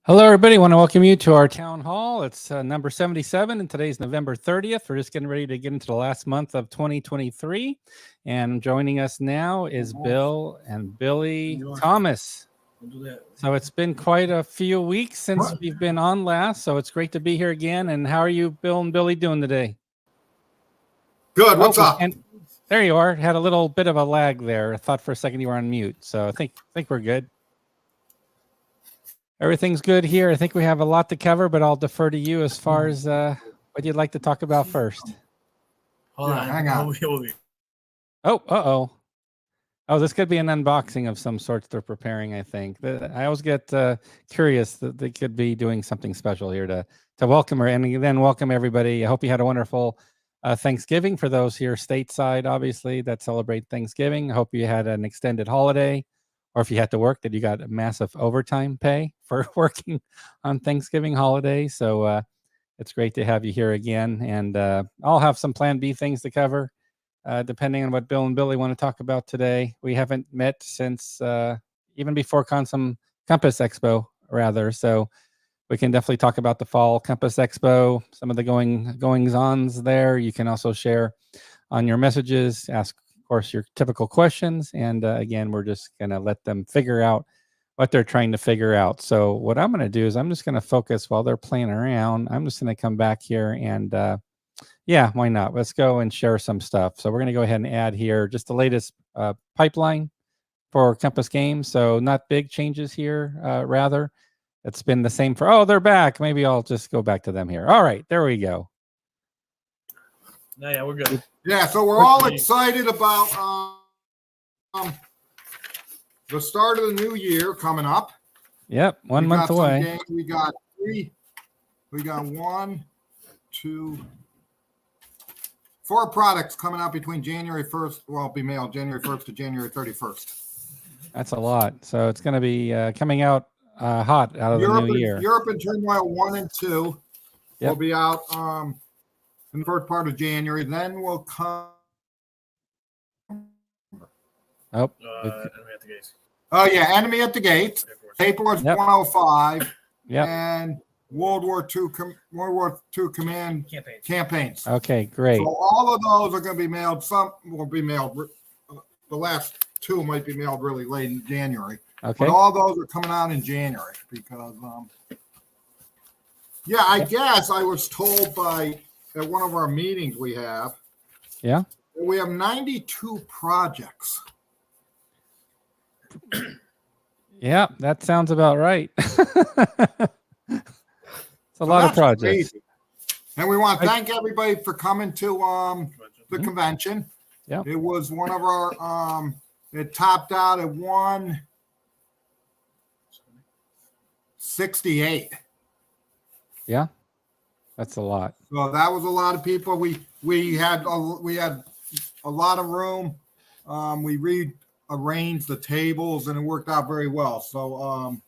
Hello, everybody. I want to welcome you to our town hall. It's number 77, and today's November 30th. We're just getting ready to get into the last month of 2023. And joining us now is Bill and Billy Thomas. So it's been quite a few weeks since we've been on last, so it's great to be here again. And how are you, Bill and Billy, doing today? Good. What's up? And there you are. Had a little bit of a lag there. I thought for a second you were on mute, so I think we're good. Everything's good here. I think we have a lot to cover, but I'll defer to you as far as what you'd like to talk about first. Hold on. Hang on. Oh, this could be an unboxing of some sort they're preparing, I think. I always get curious that they could be doing something special here to welcome her. And then welcome everybody. I hope you had a wonderful Thanksgiving for those here stateside, obviously, that celebrate Thanksgiving. I hope you had an extended holiday. Or if you had to work, that you got a massive overtime pay for working on Thanksgiving holiday. So it's great to have you here again. And I'll have some Plan B things to cover, depending on what Bill and Billy want to talk about today. We haven't met since even before Compass Expo, rather. So we can definitely talk about the fall Compass Expo, some of the goings-ons there. You can also share on your messages, ask course, your typical questions. And again, we're just going to let them figure out what they're trying to figure out. So what I'm going to do is I'm just going to focus while they're playing around. I'm just going to come back here and yeah, why not? Let's go and share some stuff. So we're going to go ahead and add here just the latest pipeline for Compass Games. So not big changes here, rather. It's been the same for, they're back. Maybe I'll just go back to them here. All right, there we go. No, yeah, we're good. Yeah, so we're all excited about the start of the new year coming up. Yep, 1 month away. We got three. We got 4 products coming out between January 1st. Well, it'll be mailed January 1st to January 31st. That's a lot. So it's going to be coming out hot out of the new year. Europe and Turmoil 1 and 2 will be out in the first part of January. Then we'll come. Enemy at the gates. Oh yeah, Enemy at the Gates. Paper was 105. Yep. And World War II Command campaigns. Okay, great. So all of those are going to be mailed. Some will be mailed. The last 2 might be mailed really late in January. Okay. But all those are coming out in January because, yeah, I guess I was told at one of our meetings we have. Yeah. We have 92 projects. Yeah, that sounds about right. It's a lot of projects. Crazy. And we want to thank everybody for coming to the convention. Yeah. It was one of our it topped out at 168. Yeah. That's a lot. So that was a lot of people. We had a lot of room. We rearranged the tables and it worked out very well. So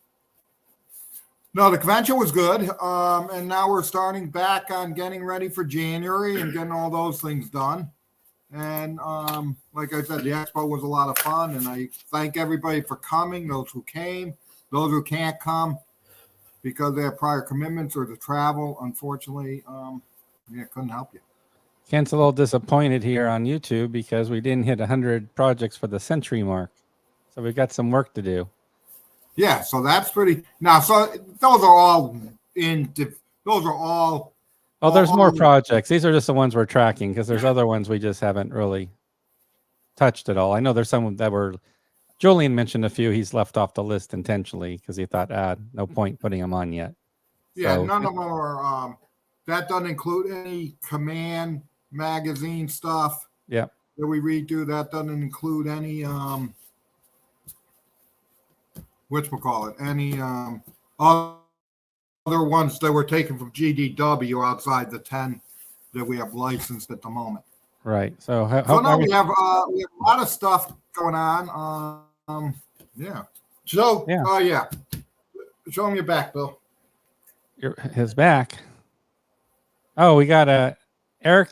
no, the convention was good. And now we're starting back on getting ready for January and getting all those things done. And like I said, the expo was a lot of fun. And I thank everybody for coming. Those who came, those who can't come because they have prior commitments or to travel, unfortunately, couldn't help you. Kent's a little disappointed here on YouTube because we didn't hit 100 projects for the century mark. So we've got some work to do. Yeah, so that's pretty. Now, so those are all Oh, there's more projects. These are just the ones we're tracking because there's other ones we just haven't really touched at all. I know there's some that were. Julian mentioned a few he's left off the list intentionally because he thought, no point putting them on yet. Yeah, so, none of them are. That doesn't include any Command magazine stuff. Yeah. That we redo. That doesn't include any any other ones that were taken from GDW outside the 10 that we have licensed at the moment. Right. So we have a lot of stuff going on. Yeah. So yeah. Show him your back, Bill. His back. Oh, we got Eric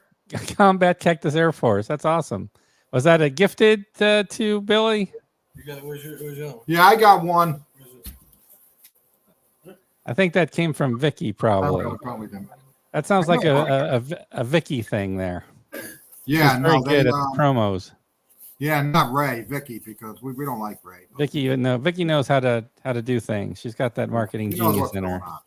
Combat Cactus Air Force. That's awesome. Was that a gifted to Billy? You got it. Where's your Yeah, I got one. I think that came from Vicky, probably. Probably didn't. That sounds I like know. a Vicky thing there. Yeah, She's very no, good at the promos. yeah, not Ray, Vicky, because we don't like Ray. Vicky, no, Vicky knows how to do things. She's got that marketing She knows genius what's in her. going on.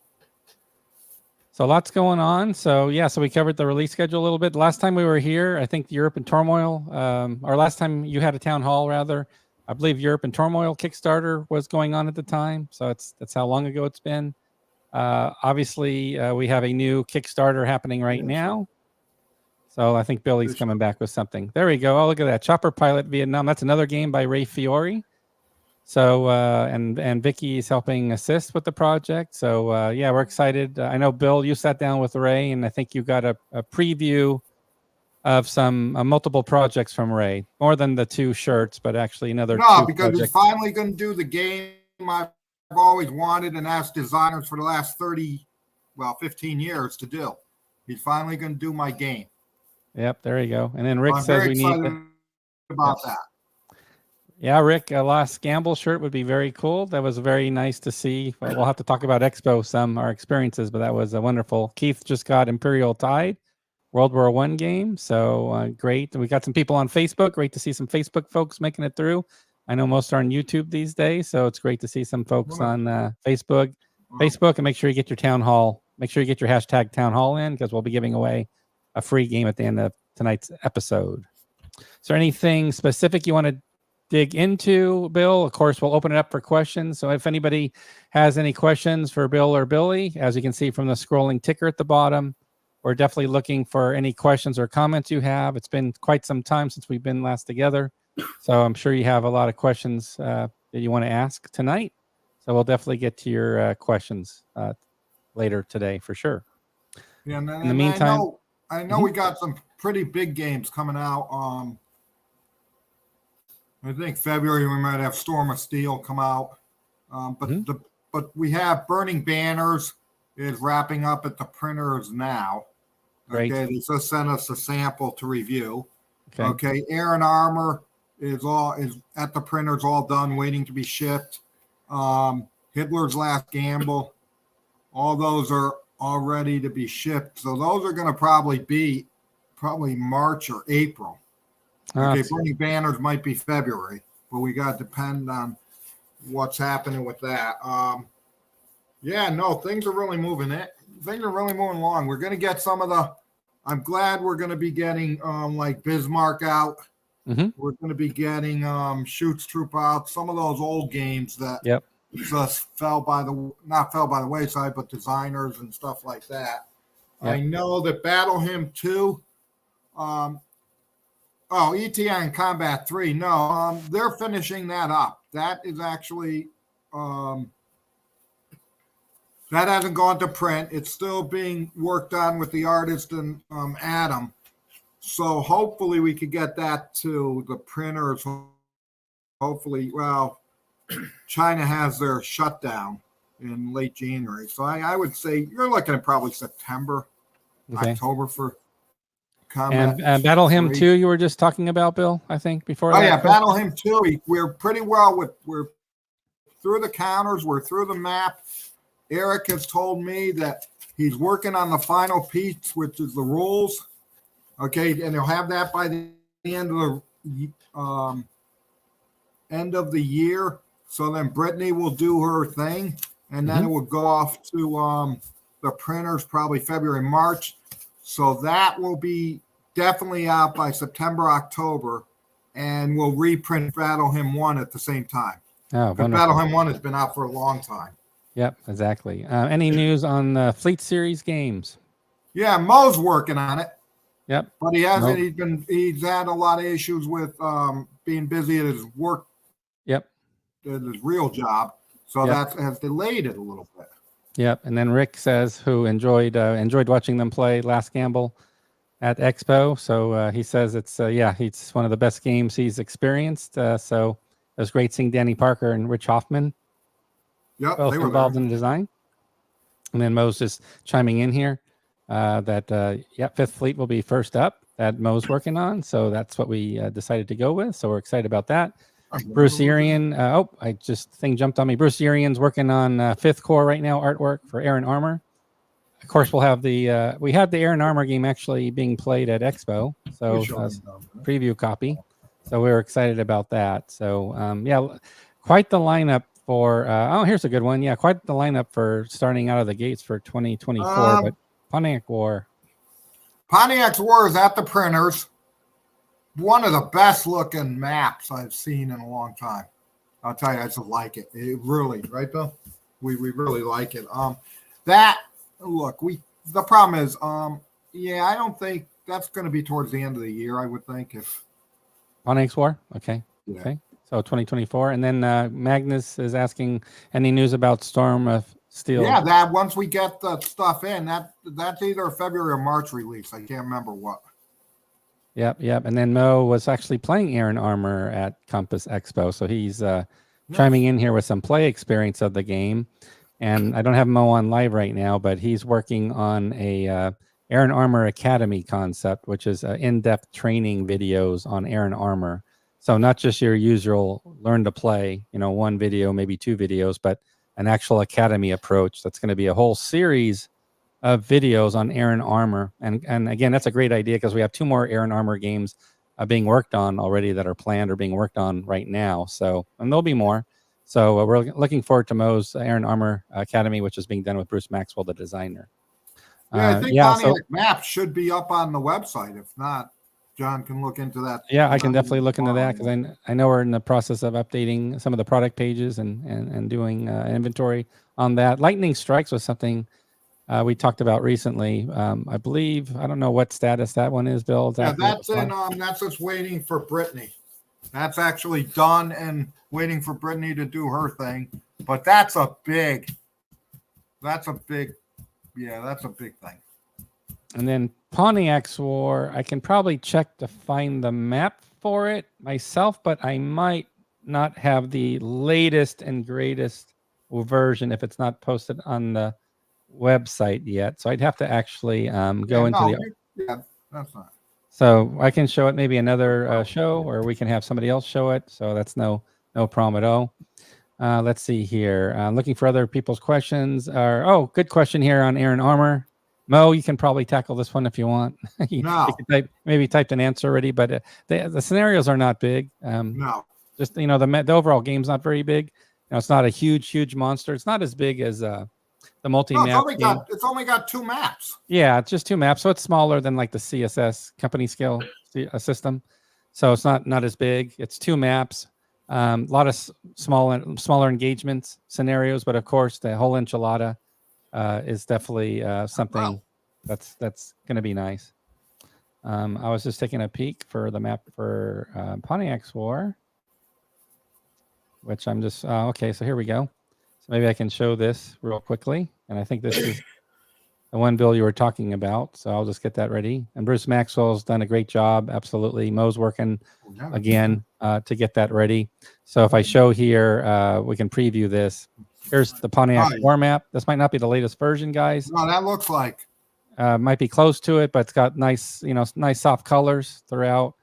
So lots going on. So yeah, so we covered the release schedule a little bit. Last time we were here, I think Europe in Turmoil, or last time you had a town hall rather, I believe Europe in Turmoil Kickstarter was going on at the time. So that's how long ago it's been. Obviously, we have a new Kickstarter happening right now. So I think Billy's coming back with something. There we go. Oh, look at that. Chopper Pilot Vietnam. That's another game by Ray Fiore. So, and Vicky is helping assist with the project. So, yeah, we're excited. I know, Bill, you sat down with Ray, and I think you got a preview of some multiple projects from Ray. More than the 2 shirts, but actually another 2 No, because projects. he's finally going to do the game I've always wanted and asked designers for the last 15 years to do. He's finally going to do my game. Yep, there you go. And then Rick I'm says very we need excited about that. Yeah, Rick, a Lost Gamble shirt would be very cool. That was very nice to see. We'll have to talk about Expo, our experiences, but that was wonderful. Keith just got Imperial Tide, World War I game. So great. And we got some people on Facebook. Great to see some Facebook folks making it through. I know most are on YouTube these days, so it's great to see some folks on Facebook. And make sure you get your town hall. Make sure you get your hashtag town hall in, because we'll be giving away a free game at the end of tonight's episode. Is there anything specific you want to dig into, Bill? Of course, we'll open it up for questions. So if anybody has any questions for Bill or Billy, as you can see from the scrolling ticker at the bottom, we're definitely looking for any questions or comments you have. It's been quite some time since we've been last together. So I'm sure you have a lot of questions that you want to ask tonight. So we'll definitely get to your questions later today for sure. Yeah, and in the meantime, I know we got some pretty big games coming out. I think February we might have Storm of Steel come out, but we have Burning Banners is wrapping up at the printers now. Great. Okay, they just sent us a sample to review. Okay, Iron Armor is at the printers, all done, waiting to be shipped. Hitler's Last Gamble, all those are all ready to be shipped. So those are going to probably be March or April. Okay, Burning Banners might be February, but we got to depend on what's happening with that. Yeah, no, things are really moving. Things are really moving along. We're going to get some of the. I'm glad we're going to be getting like Bismarck out. We're going to be getting Shoots Troop out. Some of those old games that just not fell by the wayside, but designers and stuff like that. I know that Battle Hymn 2. ETN Combat 3. No, they're finishing that up. That is actually that hasn't gone to print. It's still being worked on with the artist and Adam. So hopefully we could get that to the printers. Hopefully, China has their shutdown in late January. So I would say you're looking at probably September, October for Combat. And Battle Hymn 2 you were just talking about, Bill, I think, before that. Yeah, Battle Hymn 2. We're pretty well we're through the counters. We're through the map. Eric has told me that he's working on the final piece, which is the rules. Okay, and he'll have that by the end of the year. So then Brittany will do her thing, and then it will go off to the printers probably February, March. So that will be definitely out by September, October, and we'll reprint Battle Hymn 1 at the same time. Oh, wonderful. Battle Hymn 1 has been out for a long time. Yep, exactly. Any news on Fleet Series games? Yeah, Mo's working on it. Yep. But he hasn't. He's had a lot of issues with being busy at his work. Yep. At his real job. So that has delayed it a little bit. Yep. And then Rick says, who enjoyed watching them play Last Gamble at Expo. So he says it's one of the best games he's experienced. So it was great seeing Danny Parker and Rich Hoffman. Yep, both involved in the design. And then Mo's just chiming in here that Fifth Fleet will be first up that Mo's working on. So that's what we decided to go with. So we're excited about that. Bruce Urian. I just thing jumped on me. Bruce Urian's working on 5th Core right now, artwork for Aaron Armor. Of course, we'll have the we had the Aaron Armor game actually being played at Expo, so preview copy. So we were excited about that. So yeah, quite the lineup for. Here's a good one. Yeah, quite the lineup for starting out of the gates for 2024. But Pontiac War. Pontiac's War is at the printers. One of the best looking maps I've seen in a long time. I'll tell you, I just like it. It really, right, Bill? We really like it. The problem is, yeah, I don't think that's going to be towards the end of the year. I would think if Pontiac's War. Okay. Yeah. Okay. So 2024, and then Magnus is asking any news about Storm of Steel. Yeah, that once we get the stuff in, that's either a February or March release. I can't remember what. Yep. And then Mo was actually playing Aaron Armor at Compass Expo, so he's chiming in here with some play experience of the game. And I don't have Mo on live right now, but he's working on a Aaron Armor Academy concept, which is in-depth training videos on Aaron Armor. So not just your usual learn to play, one video, maybe 2 videos, but an actual academy approach. That's going to be a whole series of videos on Aaron Armor. And again, that's a great idea because we have 2 more Aaron Armor games being worked on already that are planned or being worked on right now. So, and there'll be more. So we're looking forward to Mo's Aaron Armor Academy, which is being done with Bruce Maxwell, the designer. Yeah, I think Pontiac Maps should be up on the website. If not, John can look into that. Yeah, I can definitely look into that because I know we're in the process of updating some of the product pages and doing inventory on that. Lightning Strikes was something we talked about recently. I believe, I don't know what status that one is, Bill. Yeah, that's just waiting for Brittany. That's actually done and waiting for Brittany to do her thing. But that's a big thing. And then Pontiac's War, I can probably check to find the map for it myself, but I might not have the latest and greatest version if it's not posted on the website yet. So I'd have to actually that's not. So I can show it maybe another show, or we can have somebody else show it. So that's no problem at all. Let's see here. Looking for other people's questions. Good question here on Aaron Armor. Mo, you can probably tackle this one if you want. You can typed an answer already, but the scenarios are not big. No. Just the overall game's not very big. It's not a huge monster. It's not as big as the multi-map. It's only got 2 maps. Yeah, it's just 2 maps, so it's smaller than like the CSS company scale system. So it's not as big. It's 2 maps. A lot of smaller engagements, scenarios, but of course the whole enchilada is definitely something that's going to be nice. I was just taking a peek for the map for Pontiac's War, which I'm just okay. So here we go. So maybe I can show this real quickly, and I think this is the one, Bill, you were talking about. So I'll just get that ready. And Bruce Maxwell's done a great job. Absolutely, Mo's working again to get that ready. So if I show here, we can preview this. Here's the Pontiac War map. This might not be the latest version, guys. No, that looks like might be close to it, but it's got nice soft colors throughout,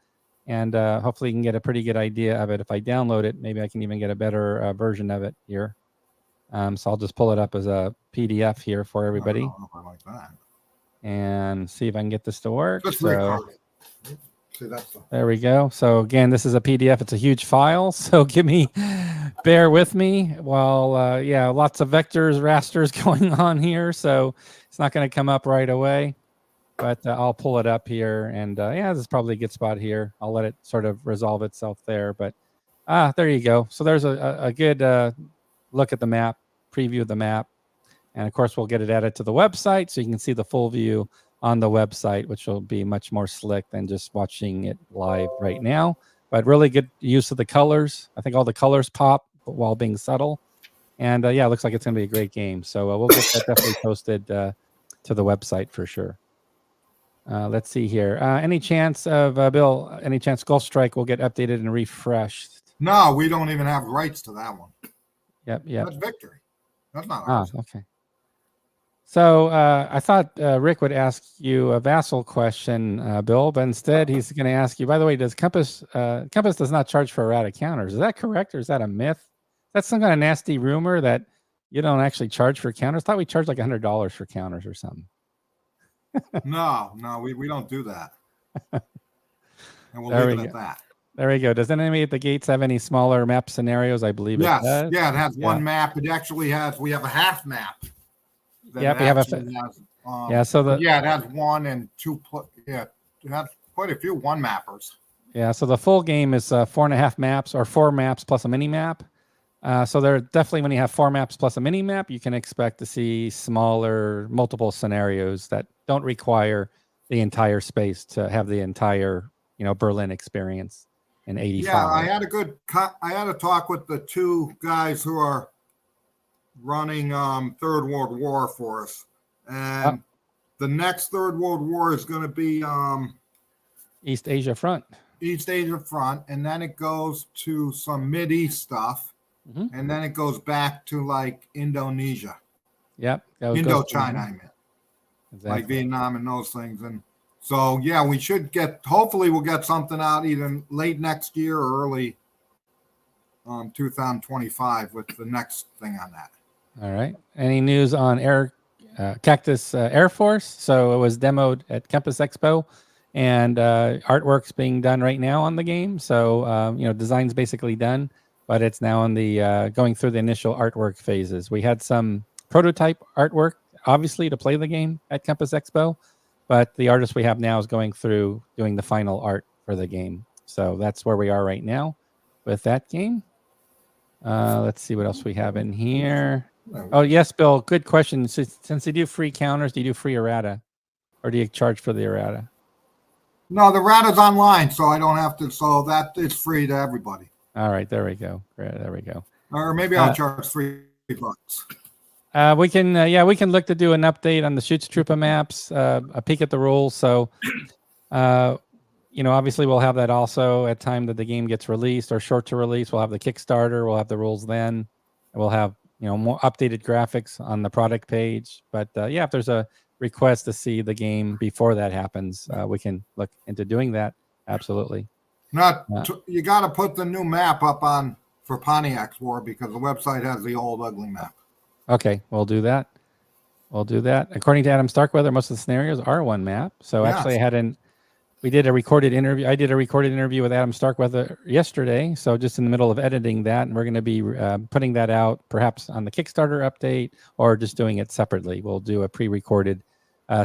and hopefully you can get a pretty good idea of it. If I download it, maybe I can even get a better version of it here. So I'll just pull it up as a PDF here for everybody. I like that. And see if I can get this to work. That's there we go. So again, this is a PDF. It's a huge file. So bear with me while, lots of vectors, rasters going on here. So it's not going to come up right away, but I'll pull it up here. And this is probably a good spot here. I'll let it sort of resolve itself there. But there you go. So there's a good look at the map, preview of the map. And of course, we'll get it added to the website so you can see the full view on the website, which will be much more slick than just watching it live right now. But really good use of the colors. I think all the colors pop while being subtle. And it looks like it's going to be a great game. So we'll get that definitely posted to the website for sure. Let's see here. Any chance of, Bill, Gulf Strike will get updated and refreshed? No, we don't even have rights to that one. Yep. That's Victory. That's not ours. Okay. So I thought Rick would ask you a vassal question, Bill, but instead he's going to ask you. By the way, does Compass does not charge for errata counters? Is that correct, or is that a myth? That's some kind of nasty rumor that you don't actually charge for counters. I thought we charged like $100 for counters or something. No, we don't do that. And we'll There leave we it at go. that. There we go. Does anybody at the gates have any smaller map scenarios? I believe Yes. it does. Yeah, it has one map. It actually has. We have a half map. Yep, we have yeah. So it has 1 and 2. Yeah, it has quite a few one mappers. Yeah, so the full game is 4.5 maps or 4 maps plus a mini map. So there definitely, when you have 4 maps plus a mini map, you can expect to see smaller, multiple scenarios that don't require the entire space to have the entire, Berlin experience in 85. Yeah, I had a talk with the 2 guys who are running Third World War for us, and the next Third World War is going to be East Asia Front, and then it goes to some Mideast stuff, and then it goes back to like Indonesia. Yep, Indochina, I meant. Exactly. Like Vietnam and those things. And so, yeah, we should hopefully we'll get something out either late next year or early 2025 with the next thing on that. All right. Any news on Cactus Air Force? So it was demoed at Campus Expo, and artwork's being done right now on the game. So, design's basically done, but it's now in the going through the initial artwork phases. We had some prototype artwork, obviously, to play the game at Campus Expo, but the artist we have now is going through doing the final art for the game. So that's where we are right now with that game. Let's see what else we have in here. Oh, yes, Bill, good question. Since they do free counters, do you do free errata, or do you charge for the errata? No, the errata's online, so I don't have to. So that is free to everybody. All right, there we go. There we go. Or maybe I'll charge $3. We can look to do an update on the Schutztruppe maps, a peek at the rules. So, obviously we'll have that also at time that the game gets released or short to release. We'll have the Kickstarter. We'll have the rules then. We'll have more updated graphics on the product page. But if there's a request to see the game before that happens, we can look into doing that. Absolutely. You got to put the new map up on for Pontiac's War because the website has the old ugly map. Okay, we'll do that. According to Adam Starkweather, most of the scenarios are one map. So actually, we did a recorded interview. I did a recorded interview with Adam Starkweather yesterday. So just in the middle of editing that, and we're going to be putting that out perhaps on the Kickstarter update or just doing it separately. We'll do a pre-recorded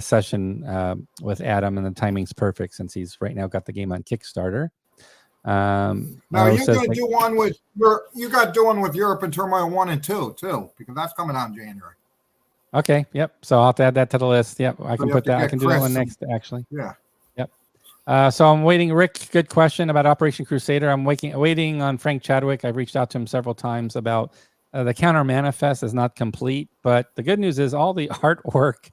session with Adam, and the timing's perfect since he's right now got the game on Kickstarter. Now you're going to do one with you got to do one with Europe in Turmoil 1 and 2 too, because that's coming out in January. Okay. Yep. So I'll have to add that to the list. Yep. I can put that. I can do that one next. Actually. Yeah. Yep. So I'm waiting. Rick, good question about Operation Crusader. I'm waiting on Frank Chadwick. I've reached out to him several times about the counter manifest is not complete, but the good news is all the artwork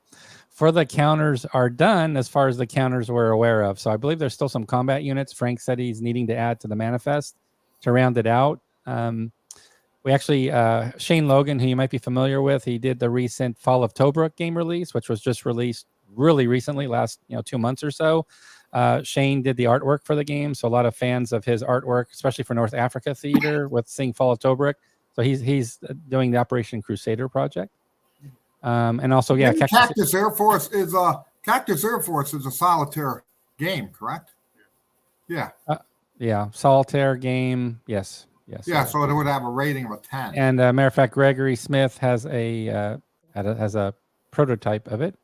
for the counters are done as far as the counters we're aware of. So I believe there's still some combat units Frank said he's needing to add to the manifest to round it out. We actually, Shane Logan, who you might be familiar with, he did the recent Fall of Tobruk game release, which was just released really recently, last 2 months or so. Shane did the artwork for the game. So a lot of fans of his artwork, especially for North Africa Theater with seeing Fall of Tobruk. So he's doing the Operation Crusader project. And also, Cactus Air Force is a solitaire game, correct? Yeah. Solitaire game. Yes. Yeah, so it would have a rating of a 10. And matter of fact, Gregory Smith has a prototype of it.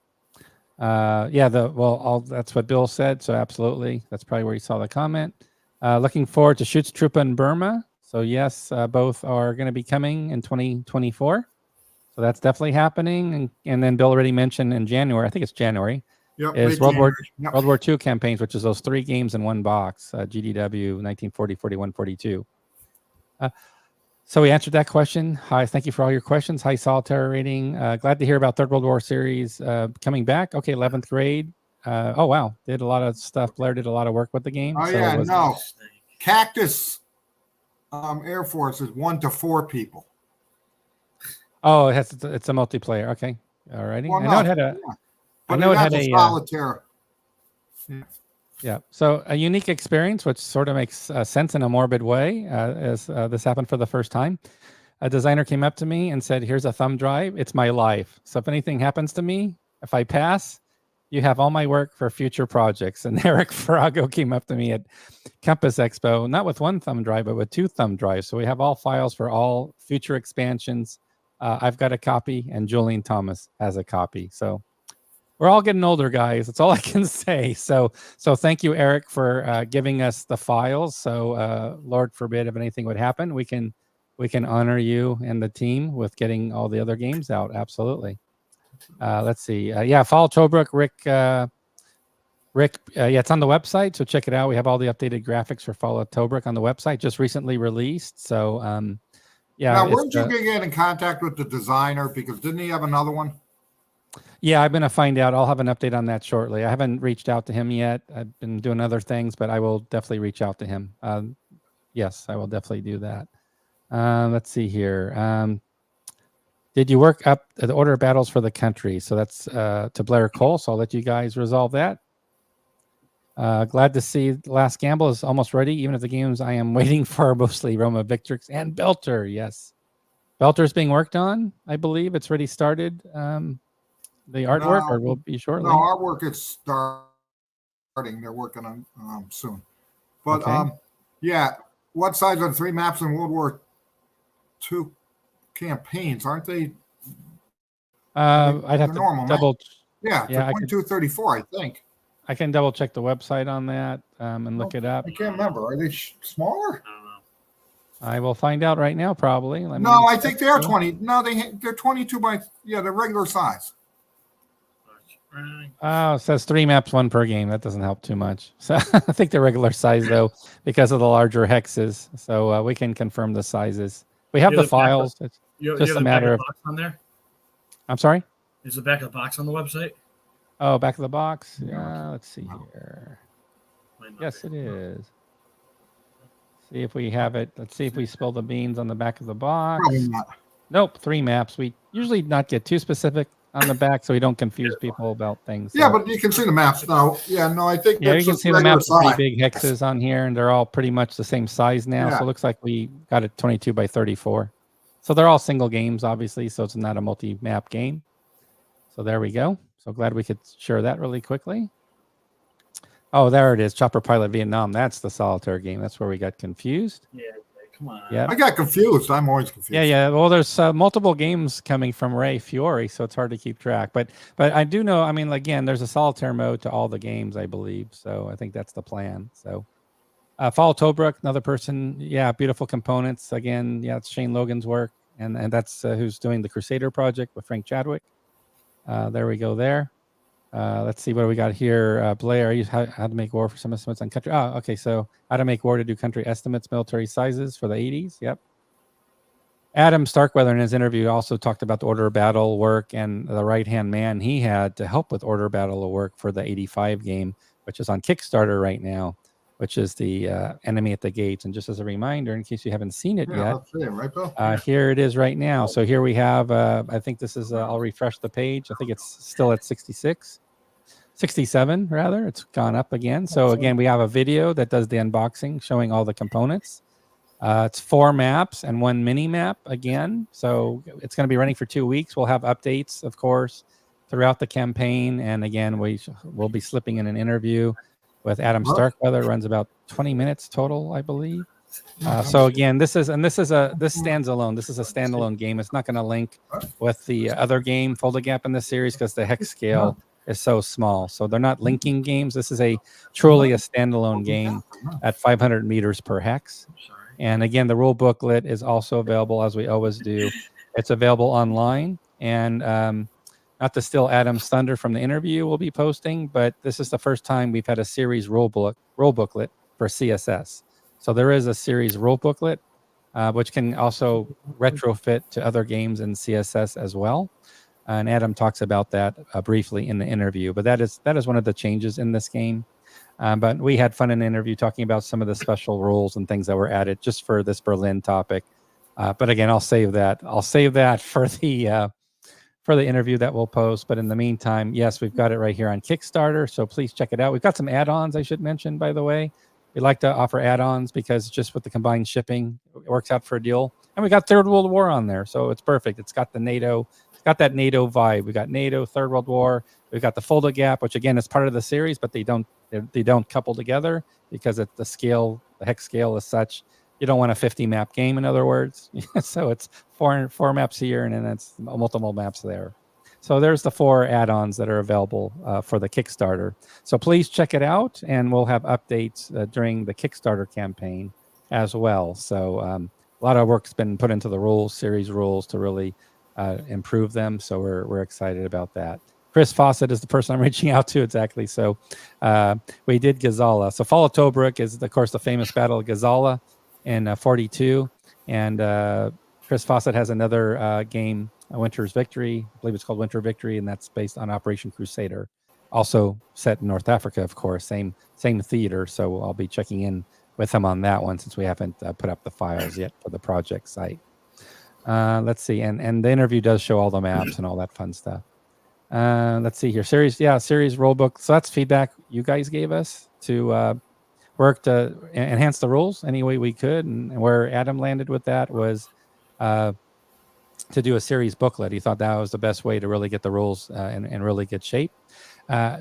That's what Bill said. So absolutely, that's probably where he saw the comment. Looking forward to Schutztruppe in Burma. So yes, both are going to be coming in 2024. So that's definitely happening. And then Bill already mentioned in January, I think it's January, is World War II campaigns, which is those 3 games in one box, GDW, 1940, 41, 42. So we answered that question. Hi, thank you for all your questions. High solitaire rating. Glad to hear about Third World War series coming back. Okay, 11th grade. Oh, wow. Did a lot of stuff. Blair did a lot of work with the game. Cactus Air Force is 1 to 4 people. Oh, it's a multiplayer. Okay. Alrighty. Well, I know it no, had a. yeah. I But know it it had has a a. solitaire. Yeah. So a unique experience, which sort of makes sense in a morbid way, as this happened for the first time. A designer came up to me and said, "Here's a thumb drive. It's my life. So if anything happens to me, if I pass, you have all my work for future projects." And Eric Farago came up to me at Compass Expo, not with one thumb drive, but with 2 thumb drives. So we have all files for all future expansions. I've got a copy, and Julian Thomas has a copy. So we're all getting older, guys. That's all I can say. So thank you, Eric, for giving us the files. So Lord forbid if anything would happen, we can honor you and the team with getting all the other games out. Absolutely. Let's see. Yeah, Fall Tobruk, Rick. Yeah, it's on the website, so check it out. We have all the updated graphics for Fall Tobruk on the website, just recently released. So yeah. Now, weren't you going to get in contact with the designer because didn't he have another one? Yeah, I'm going to find out. I'll have an update on that shortly. I haven't reached out to him yet. I've been doing other things, but I will definitely reach out to him. Yes, I will definitely do that. Let's see here. Did you work up the order of battles for the country? So that's to Blair Cole. So I'll let you guys resolve that. Glad to see the Last Gamble is almost ready, even if the games I am waiting for are mostly Roma Victrix and Belter. Yes. Belter's being worked on, I believe. It's already started. The artwork, or will be shortly? No, artwork is starting. They're working on soon. But okay. Yeah, what size are the 3 maps in World War II campaigns? Aren't they? I'd have to normal double. Yeah, Yeah, 2234, I think. I can double check the website on that and look it up. I can't remember. Are they smaller? I don't know. I will find out right now, probably. No, I think they are 20. No, they're 22 by, yeah, they're regular size. Oh, it says 3 maps, 1 per game. That doesn't help too much. So I think the regular size, though, because of the larger hexes. So we can confirm the sizes. We have the files. It's just a matter of. On there? I'm sorry? Is the back of the box on the website? Oh, back of the box? Yeah, let's see here. Yes, it is. See if we have it. Let's see if we spill the beans on the back of the box. Probably not. Nope, 3 maps. We usually not get too specific on the back so we don't confuse people about things. Yeah, so. but you can see the maps now. Yeah, no, I think yeah, you can see the maps with 3 big hexes on here, and they're all pretty much the same size now. Yeah. So it looks like we got it 22 by 34. So they're all single games, obviously, so it's not a multi-map game. So there we go. So glad we could share that really quickly. Oh, there it is. Chopper Pilot Vietnam. That's the solitaire game. That's where we got confused. Yeah, come on. Yeah. I got confused. I'm always confused. Yeah. Well, there's multiple games coming from Ray Fiore, so it's hard to keep track. But I do know, I mean, again, there's a solitaire mode to all the games, I believe. So I think that's the plan. So Fall Tobruk, another person. Yeah, beautiful components. Again, yeah, it's Shane Logan's work. And that's who's doing the Crusader project with Frank Chadwick. There we go there. Let's see what do we got here. Blair, how to make war for some estimates on country. Oh, okay. So how to make war to do country estimates, military sizes for the 80s. Yep. Adam Starkweather in his interview also talked about the order of battle work and the right-hand man he had to help with order of battle work for the 85 game, which is on Kickstarter right now, which is the Enemy at the Gates. And just as a reminder, in case you haven't seen it yet, that's it, right, Bill? here it is right now. So here we have, I think this is, I'll refresh the page. I think it's still at 67 rather. It's gone up again. So again, we have a video that does the unboxing showing all the components. It's 4 maps and 1 mini map again. So it's going to be running for 2 weeks. We'll have updates, of course, throughout the campaign. And again, we'll be slipping in an interview with Adam Starkweather. Runs about 20 minutes total, I believe. So again, this stands alone. This is a standalone game. It's not going to link with the other game, Fold a Gap, in this series because the hex scale is so small. So they're not linking games. This is truly a standalone game at 500 meters per hex. And again, the rule booklet is also available, as we always do. It's available online. And not to steal Adam's thunder from the interview we'll be posting, but this is the first time we've had a series rule booklet for CSS. So there is a series rule booklet, which can also retrofit to other games in CSS as well. And Adam talks about that briefly in the interview. But that is one of the changes in this game. But we had fun in the interview talking about some of the special rules and things that were added just for this Berlin topic. But again, I'll save that. I'll save that for for the interview that we'll post. But in the meantime, yes, we've got it right here on Kickstarter. So please check it out. We've got some add-ons, I should mention, by the way. We like to offer add-ons because just with the combined shipping, it works out for a deal. And we got Third World War on there, so it's perfect. It's got the NATO, it's got that NATO vibe. We got NATO, Third World War. We've got the Folded Gap, which again is part of the series, but they don't couple together because the scale, the hex scale is such. You don't want a 50 map game, in other words. So it's four maps here, and then it's multiple maps there. So there's the 4 add-ons that are available for the Kickstarter. So please check it out, and we'll have updates during the Kickstarter campaign as well. So a lot of work's been put into the series rules to really improve them. So we're excited about that. Chris Fawcett is the person I'm reaching out to, exactly. So we did Gazala. So Fall of Tobruk is, of course, the famous Battle of Gazala in 42. And Chris Fawcett has another game, Winter's Victory. I believe it's called Winter Victory, and that's based on Operation Crusader. Also set in North Africa, of course, same theater. So I'll be checking in with him on that one since we haven't put up the files yet for the project site. Let's see. And the interview does show all the maps and all that fun stuff. Let's see here. Series rulebook. So that's feedback you guys gave us to work to enhance the rules any way we could. And where Adam landed with that was to do a series booklet. He thought that was the best way to really get the rules in really good shape.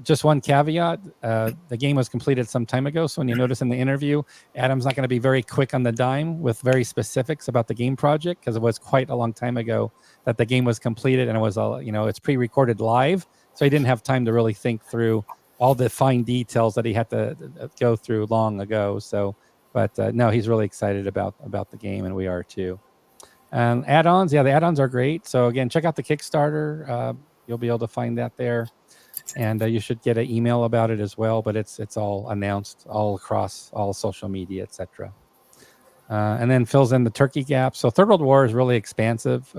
Just one caveat, the game was completed some time ago. So when you notice in the interview, Adam's not going to be very quick on the dime with very specifics about the game project, because it was quite a long time ago that the game was completed, and it was it's pre-recorded live. So he didn't have time to really think through all the fine details that he had to go through long ago. So, but no, he's really excited about the game, and we are too. Add-ons, the add-ons are great. So again, check out the Kickstarter. You'll be able to find that there. And you should get an email about it as well, but it's all announced all across all social media, etc. And then fills in the Turkey gap. So Third World War is really expansive.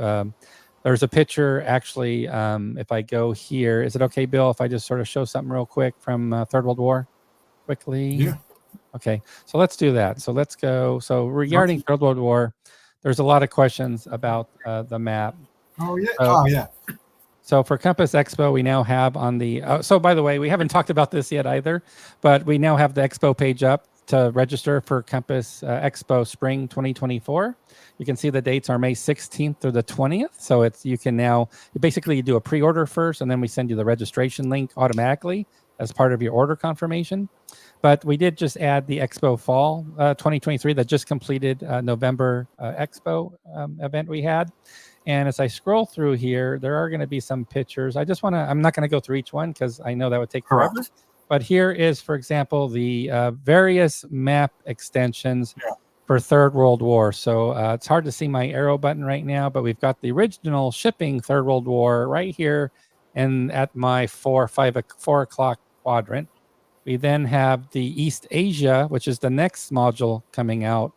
There's a picture, actually, if I go here. Is it okay, Bill, if I just sort of show something real quick from Third World War quickly? Yeah. Okay, so let's do that. So let's go. So regarding Third World War, there's a lot of questions about the map. Oh, yeah. Yeah. So for Compass Expo, we now have on the, so by the way, we haven't talked about this yet either, but we now have the Expo page up to register for Compass Expo Spring 2024. You can see the dates are May 16th through the 20th. So you can now, basically you do a pre-order first, and then we send you the registration link automatically as part of your order confirmation. But we did just add the Expo Fall 2023 that just completed November Expo event we had. And as I scroll through here, there are going to be some pictures. I'm not going to go through each one because I know that would take forever. But here is, for example, the various map extensions for Third World War. So it's hard to see my arrow button right now, but we've got the original shipping Third World War right here and at my 4 o'clock quadrant. We then have the East Asia, which is the next module coming out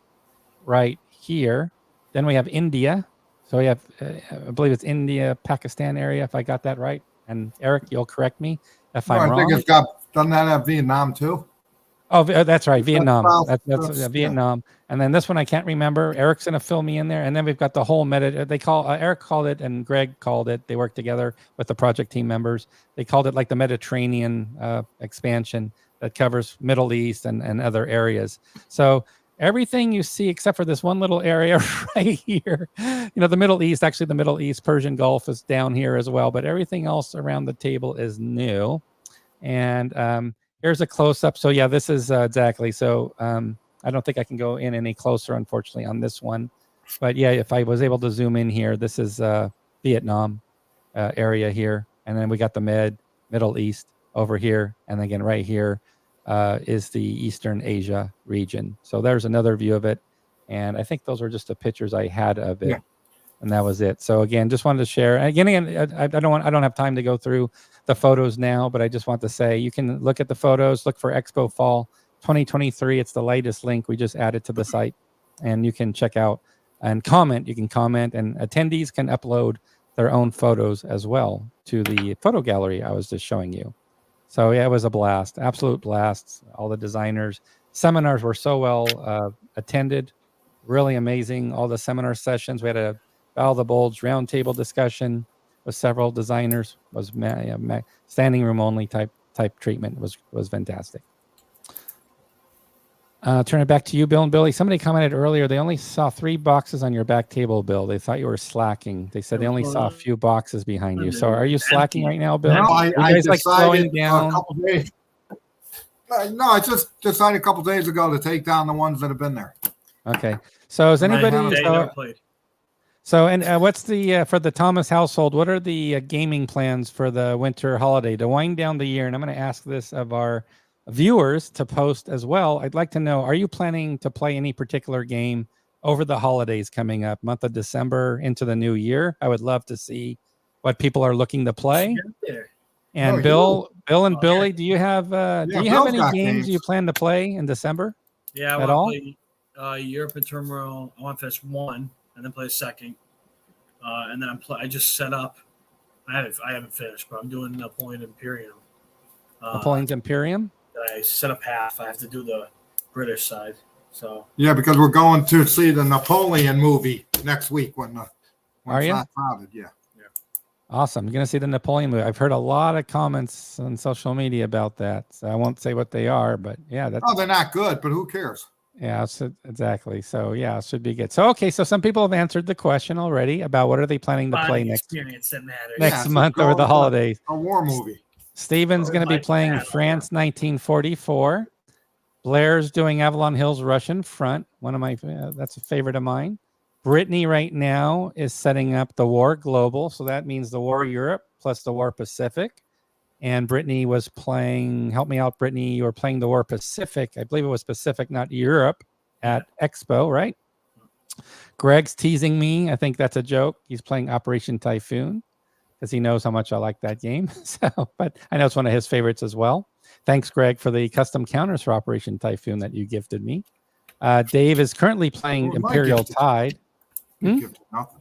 right here. Then we have India. So we have, I believe it's India, Pakistan area, if I got that right. And Eric, you'll correct me if I'm wrong. I think doesn't that have Vietnam too? Oh, that's right, Vietnam. That's Yeah. Vietnam. And then this one I can't remember. Eric's going to fill me in there. And then we've got the whole Eric called it and Greg called it. They work together with the project team members. They called it like the Mediterranean expansion that covers Middle East and other areas. So everything you see except for this one little area right here, the Middle East, actually the Middle East, Persian Gulf is down here as well, but everything else around the table is new. And here's a close-up. So yeah, this is exactly. So I don't think I can go in any closer, unfortunately, on this one. But yeah, if I was able to zoom in here, this is Vietnam area here. And then we got the Middle East over here. And again, right here is the Eastern Asia region. So there's another view of it. And I think those were just the pictures I had of it. Yeah. And that was it. So again, just wanted to share. Again, I don't have time to go through the photos now, but I just want to say you can look at the photos, look for Expo Fall 2023. It's the latest link we just added to the site, and you can check out and comment. You can comment, and attendees can upload their own photos as well to the photo gallery I was just showing you. So yeah, it was a blast, absolute blast. All the designers, seminars were so well attended, really amazing. All the seminar sessions, we had a Battle of the Bulge roundtable discussion. with several designers. Was standing room only type treatment was fantastic. Turn it back to you, Bill and Billy. Somebody commented earlier they only saw 3 boxes on your back table, Bill. They thought you were slacking. They said they only saw a few boxes behind you. So are you slacking right now, Bill? No, Are I you guys like slowing decided down? a couple days. No, I just decided a couple days ago to take down the ones that have been there. Okay. So is And I anybody? haven't- They never played. So and what's the for the Thomas household? What are the gaming plans for the winter holiday to wind down the year? And I'm going to ask this of our viewers to post as well. I'd like to know: are you planning to play any particular game over the holidays coming up, month of December into the new year? I would love to see what people are looking to play. There. And Oh, Bill and Oh, Billy, do you have Bill's any got games you games. plan to play in December? Yeah, I At want all? to play Europe and Turmoil. I want to finish 1 and then play a second. And then I just set up. I haven't finished, but I'm doing Napoleon Imperium. Napoleon's Imperium. I set up half. I have to do the British side. So Yeah, because we're going to see the Napoleon movie next week when Are it's you? not crowded. Yeah. Awesome. You're going to see the Napoleon movie. I've heard a lot of comments on social media about that. So I won't say what they are, but yeah, that's Oh, they're not good, but who cares? yeah, so, exactly. So yeah, it should be good. So okay, so some people have answered the question already about what are they planning to play buying next experience that matters. next so month go over the with holidays. A war movie. Steven's Or going to be like playing that. France 1944. Blair's doing Avalon Hill's Russian Front. One of my that's a favorite of mine. Brittany right now is setting up the War Global, so that means the War Europe plus the War Pacific. And Brittany was playing. Help me out, Brittany. You were playing the War Pacific. I believe it was Pacific, not Europe, at Expo, right? Greg's teasing me. I think that's a joke. He's playing Operation Typhoon because he knows how much I like that game. So, but I know it's one of his favorites as well. Thanks, Greg, for the custom counters for Operation Typhoon that you gifted me. Dave is currently playing Well, my Imperial gift is- Tide. You give nothing.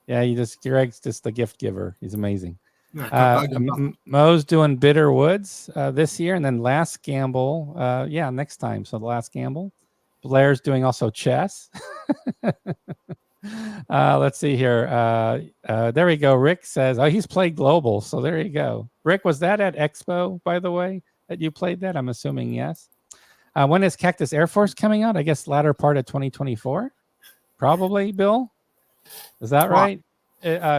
Yeah, Greg's just the gift giver. He's amazing. Yeah, I give nothing. Mo's doing Bitter Woods this year, and then Last Gamble, next time. So the Last Gamble. Blair's doing also chess. Let's see here. There we go. Rick says, oh, he's played Global. So there you go. Rick, was that at Expo, by the way, that you played that? I'm assuming yes. When is Cactus Air Force coming out? I guess latter part of 2024. Probably, Bill. Is that right?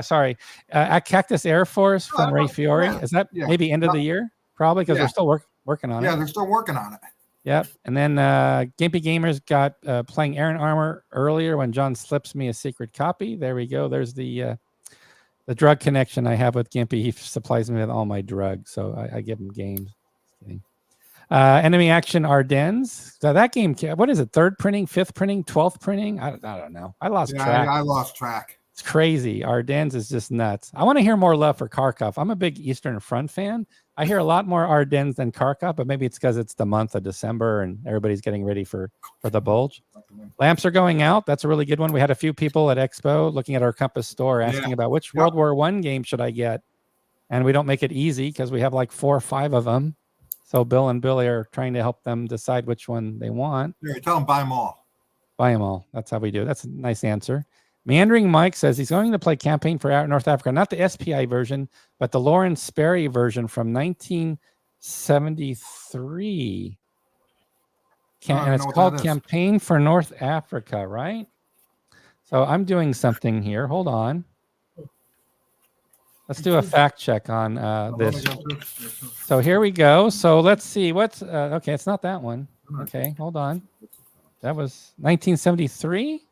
Sorry. At Cactus Air Force from Ray Fiore. yeah, Is that yeah. maybe end of the year? Probably because Yeah. we're still working on it. Yeah, they're still working on it. Yep. And then Gimpy Gamers got playing Iron Armor earlier when John slips me a secret copy. There we go. There's the drug connection I have with Gimpy. He supplies me with all my drugs, so I give him games. Just kidding. Enemy Action Ardennes. So that game, what is it? 3rd printing, 5th printing, 12th printing? I don't know. I lost Yeah, track. I lost track. It's crazy. Ardennes is just nuts. I want to hear more love for Kharkov. I'm a big Eastern Front fan. I hear a lot more Ardennes than Kharkov, but maybe it's because it's the month of December and everybody's getting ready for the bulge. Lamps are going out. That's a really good one. We had a few people at Expo looking at our Compass store asking about which World War I game should I get. And we don't make it easy because we have like 4 or 5 of them. So Bill and Billy are trying to help them decide which one they want. Yeah, tell them buy them all. Buy them all. That's how we do it. That's a nice answer. Meandering Mike says he's going to play Campaign for North Africa, not the SPI version, but the Lawrence Sperry version from 1973. And it's called Campaign for North Africa, right? So I'm doing something here. Hold on. Let's do a fact check on this. So here we go. So let's see what's okay. It's not that one. Okay, hold on. That was 1973.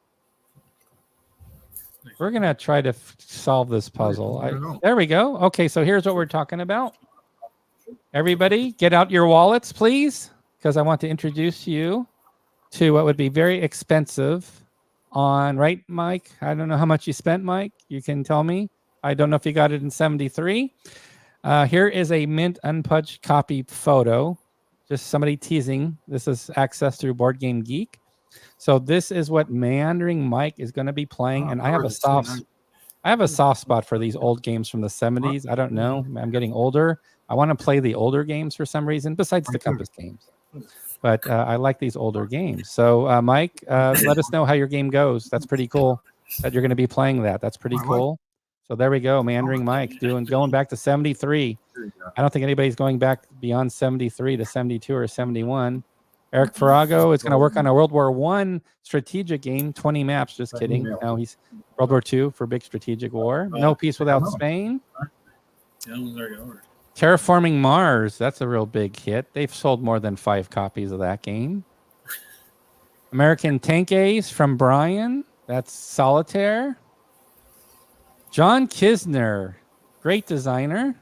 We're gonna try to solve this puzzle. There we go. Okay, so here's what we're talking about. Everybody, get out your wallets, please, because I want to introduce you to what would be very expensive on, right, Mike? I don't know how much you spent, Mike. You can tell me. I don't know if you got it in 73. Here is a mint unpunched copy photo. Just somebody teasing. This is accessed through Board Game Geek. So this is what Meandering Mike is going to be playing, and I have a soft spot for these old games from the 70s. I don't know. I'm getting older. I want to play the older games for some reason, besides the Compass games. But I like these older games. So Mike, let us know how your game goes. That's pretty cool that you're going to be playing that. That's pretty cool. So there we go. Meandering Mike going back to 73. I don't think anybody's going back beyond 73 to 72 or 71. Eric Farago is going to work on a World War I strategic game, 20 maps. Just kidding. No, he's World War II for big strategic war. No Peace Without Spain. Terraforming Mars. That's a real big hit. They've sold more than 5 copies of that game. American Tank Ace from Brian. That's Solitaire. John Kisner, great designer.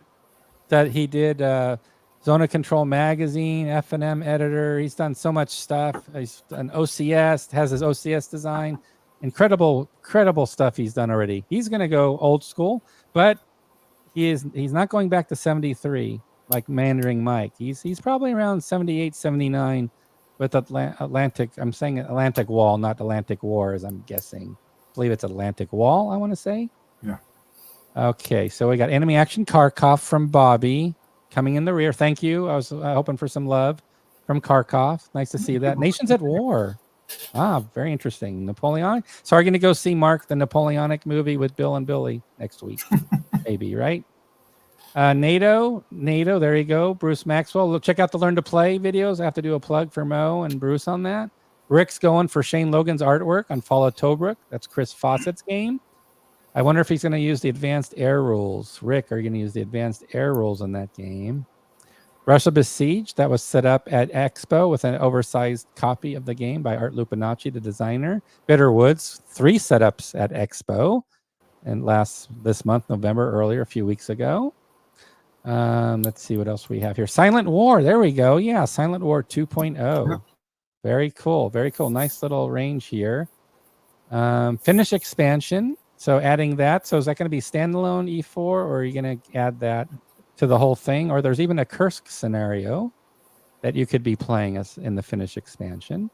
That he did Zone of Control magazine, F&M editor. He's done so much stuff. He's an OCS, has his OCS design. Incredible stuff he's done already. He's going to go old school, but he's not going back to 73 like Meandering Mike. He's probably around 78, 79 with Atlantic. I'm saying Atlantic Wall, not Atlantic Wars, I'm guessing. I believe it's Atlantic Wall, I want to say. Yeah. Okay, so we got Enemy Action Kharkov from Bobby coming in the rear. Thank you. I was hoping for some love from Kharkov. Nice to see that. Nations at War. Very interesting. Napoleonic. So are you going to go see Mark the Napoleonic movie with Bill and Billy next week? Maybe, right? NATO. There you go. Bruce Maxwell. Look, check out the Learn to Play videos. I have to do a plug for Mo and Bruce on that. Rick's going for Shane Logan's artwork on Fall of Tobruk. That's Chris Fawcett's game. I wonder if he's going to use the advanced air rules. Rick, are you going to use the advanced air rules in that game? Russia Besieged, that was set up at Expo with an oversized copy of the game by Art Lupinacci, the designer. Bitter Woods, 3 setups at Expo. And this month, November, earlier, a few weeks ago. Let's see what else we have here. Silent War, there we go. Yeah, Silent War 2.0. Yep. Very cool, very cool. Nice little range here. Finnish expansion. So adding that, so is that going to be standalone E4, or are you going to add that to the whole thing? Or there's even a Kursk scenario that you could be playing as in the Finnish expansion.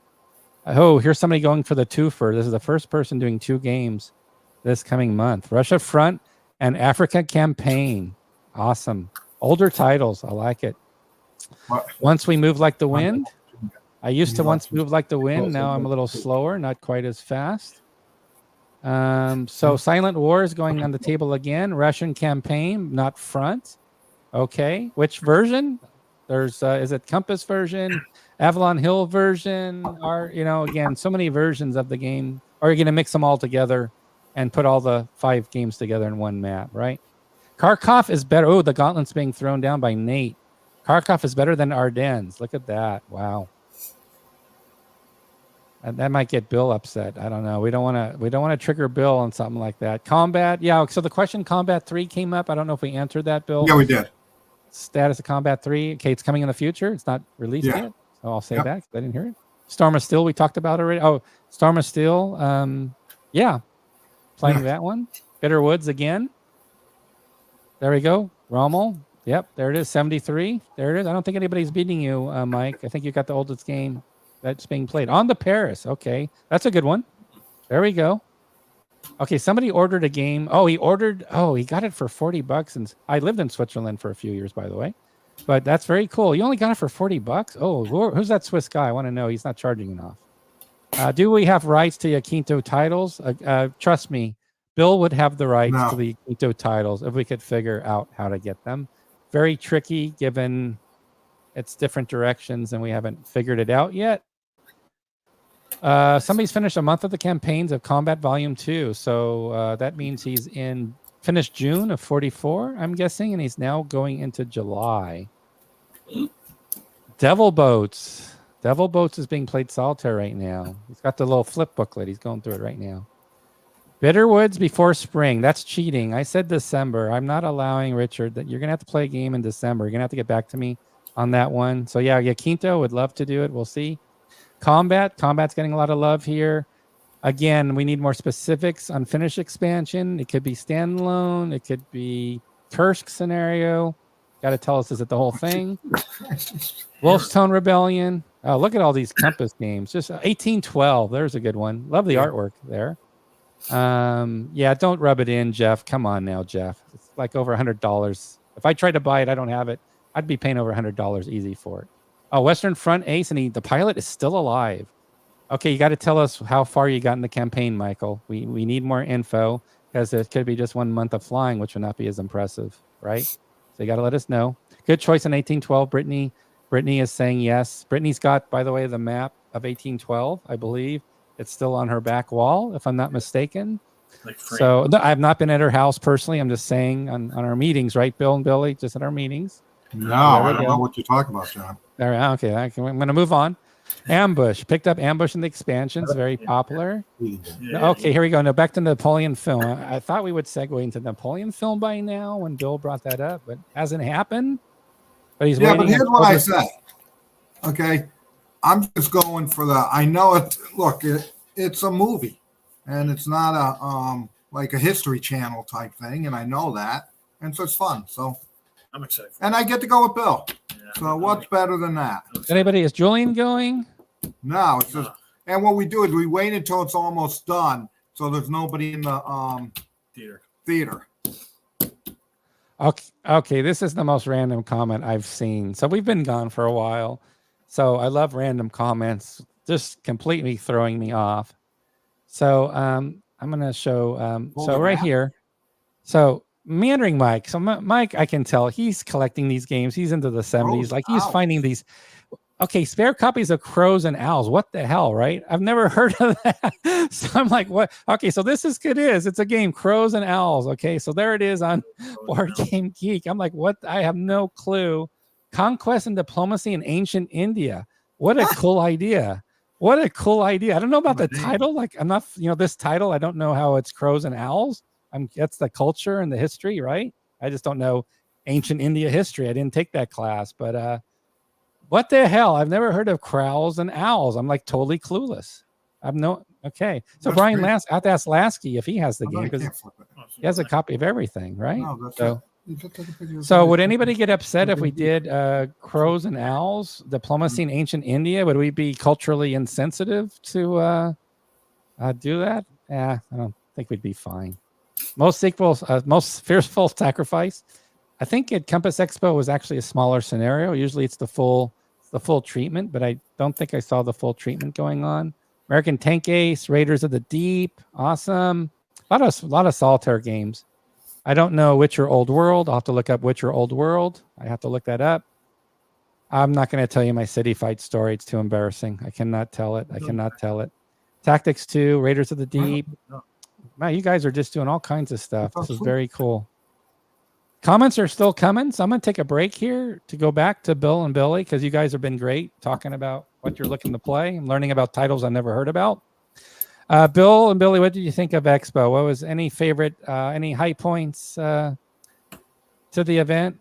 Oh, here's somebody going for the twofer. This is the first person doing 2 games this coming month. Russia Front and Africa Campaign. Awesome. Older titles. I like it. Once We Move Like the Wind. I used to once move like the wind. Now I'm a little slower, not quite as fast. So Silent War is going on the table again. Russian Campaign, not Front. Okay. Which version? There's is it Compass version, Avalon Hill version, or again, so many versions of the game. Or you're going to mix them all together and put all the 5 games together in one map, right? Kharkov is better. Oh, the gauntlet's being thrown down by Nate. Kharkov is better than Ardennes. Look at that. Wow. And that might get Bill upset. I don't know. We don't want to trigger Bill on something like that. Combat, yeah. So the question Combat 3 came up. I don't know if we answered that, Bill. Yeah, we did. Status of Combat 3. Okay, it's coming in the future. It's not released yet. So I'll say that because I didn't hear it. Storm of Steel we talked about already. Oh, Storm of Steel. Yeah. Playing that one. Bitter Woods again. There we go. Rommel. Yep, there it is. 73. There it is. I don't think anybody's beating you, Mike. I think you got the oldest game that's being played on the Paris. Okay, that's a good one. There we go. Okay, somebody ordered a game. Oh, he got it for $40. And I lived in Switzerland for a few years, by the way. But that's very cool. You only got it for $40? Oh, who's that Swiss guy? I want to know. He's not charging enough. Do we have rights to Yaquinto titles? Trust me, Bill would have the rights to the Yaquinto titles if we could figure out how to get them. Very tricky given its different directions, and we haven't figured it out yet. Somebody's finished a month of the campaigns of Combat Volume 2. So that means he's finished June of 44, I'm guessing, and he's now going into July. Devil Boats. Devil Boats is being played solitaire right now. He's got the little flip booklet. He's going through it right now. Bitter Woods Before Spring. That's cheating. I said December. I'm not allowing Richard that you're going to have to play a game in December. You're going to have to get back to me on that one. So yeah, Yaquinto would love to do it. We'll see. Combat's getting a lot of love here. Again, we need more specifics on Finnish expansion. It could be standalone. It could be Kursk scenario. Got to tell us, is it the whole thing? Wolf's Tone Rebellion. Oh, look at all these Compass games. Just 1812. There's a good one. Love the artwork there. Yeah, don't rub it in, Jeff. Come on now, Jeff. It's like over $100. If I tried to buy it, I don't have it. I'd be paying over $100 easy for it. Oh, Western Front Ace, and the pilot is still alive. Okay, you got to tell us how far you got in the campaign, Michael. We need more info. because it could be just 1 month of flying, which would not be as impressive, right? So you got to let us know. Good choice in 1812. Brittany is saying yes. Brittany's got, by the way, the map of 1812. I believe it's still on her back wall, if I'm not mistaken. Like So no, I've not been at her house personally. I'm just saying on our meetings, right, Bill and Billy, just at our meetings. No, There I we don't go. know what you're talking about, John. All right, okay, I'm going to move on. Ambush. Picked up Ambush in the expansions. Very popular. Yeah, Okay, here we go. Now back to Napoleon film. I thought we would segue into Napoleon film by now when Bill brought that up, but hasn't happened. But he's waiting. But here's what I say. Okay, I'm just going for the. I know it. Look, it's a movie, and it's not a like a History Channel type thing, and I know that, and so it's fun. So I'm excited. And I get to go with Bill. Yeah, So what's better than that? Anybody? Is Julian going? No, it's just. And what we do is we wait until it's almost done, so there's nobody in the theater. Okay, this is the most random comment I've seen. So we've been gone for a while. So I love random comments, just completely throwing me off. So I'm gonna show so right here. So Meandering Mike. So Mike, I can tell he's collecting these games. He's into the 70s. Like he's finding these. Okay, spare copies of Crows and Owls. What the hell, right? I've never heard of that. So I'm like, what? Okay, so this is it is. It's a game, Crows and Owls. Okay, so there it is on Board Game Geek. I'm like, what? I have no clue. Conquest and Diplomacy in Ancient India. What a cool idea. What a cool idea. I don't know about the title. Like, I'm not, this title, I don't know how it's Crows and Owls. That's the culture and the history, right? I just don't know Ancient India history. I didn't take that class, but what the hell? I've never heard of Crows and Owls. I'm like totally clueless. Okay. So that's Brian, I have to ask Lasky if he has the game because he has a copy of everything, right? No, so would anybody get upset if we did Crows and Owls, Diplomacy in Ancient India? Would we be culturally insensitive to do that? Yeah, I don't think we'd be fine. Most sequels, most fearful sacrifice. I think at Compass Expo was actually a smaller scenario. Usually it's the full treatment, but I don't think I saw the full treatment going on. American Tank Ace, Raiders of the Deep, awesome. A lot of solitaire games. I don't know Witcher Old World. I'll have to look up Witcher Old World. I have to look that up. I'm not going to tell you my city fight story. It's too embarrassing. I cannot tell it. Tactics 2, Raiders of the Deep. Wow, you guys are just doing all kinds of stuff. This is very cool. Comments are still coming, so I'm going to take a break here to go back to Bill and Billy because you guys have been great talking about what you're looking to play and learning about titles I've never heard about. Bill and Billy, what did you think of Expo? What was any favorite, any high points to the event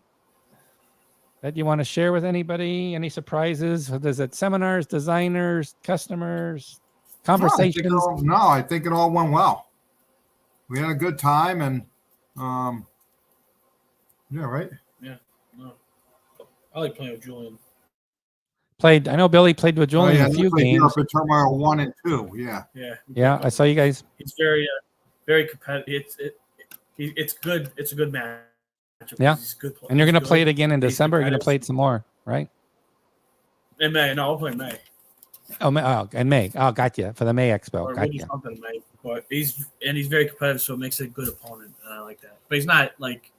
that you want to share with anybody? Any surprises? Is it seminars, designers, customers, conversations? I think it all went well. We had a good time and yeah, right? Yeah. No. I like playing with Julian. I know Billy played with Julian a few games. Europe Turmoil 1 and 2. Yeah. Yeah. I saw you guys. He's very competitive. It's good. It's a good match. Yeah. He's good. And you're going to play it again in December. You're going to play it some more, right? In May. No, I'll play in May. In May. Oh, got you for the May Expo. Or maybe something in May. But he's very competitive, so it makes it a good opponent. And I like that. But he's not like.